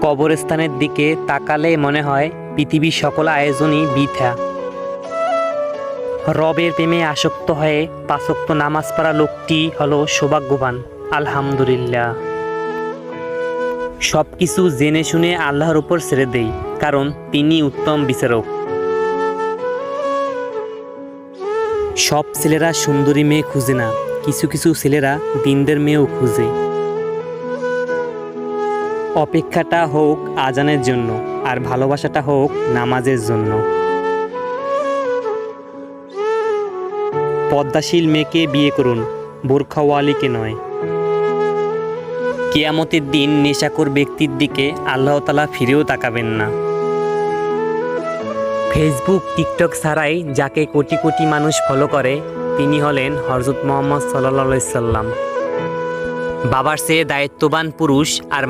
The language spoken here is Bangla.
কবরস্থানের দিকে তাকালে মনে হয় পৃথিবীর সকল আয়োজনই বৃথা। রবের প্রেমে আসক্ত হয়ে 5 ওয়াক্ত নামাজ পড়া লোকটি হলো সৌভাগ্যবান। আলহামদুলিল্লাহ। সব কিছু জেনে শুনে আল্লাহর উপর ছেড়ে দেই, কারণ তিনি উত্তম বিচারক। সব ছেলেরা সুন্দরী মেয়ে খুঁজে না, কিছু কিছু ছেলেরা দিনদের মেয়েও খুঁজে। অপেক্ষাটা হোক আজানের জন্য, আর ভালোবাসাটা হোক নামাজের জন্য। পদ্মাশীল মেয়েকে বিয়ে করুন, বোরখাওয়ালিকে নয়। কিয়ামতের দিন নেশাখোর ব্যক্তির দিকে আল্লাহ তাআলা ফিরেও তাকাবেন না। ফেসবুক, টিকটক ছাড়াই যাকে কোটি কোটি মানুষ ফলো করে, তিনি হলেন হযরত মুহাম্মদ সাল্লাল্লাহু আলাইহি সাল্লাম। বাবার চেয়ে দায়িত্ববান পুরুষ আর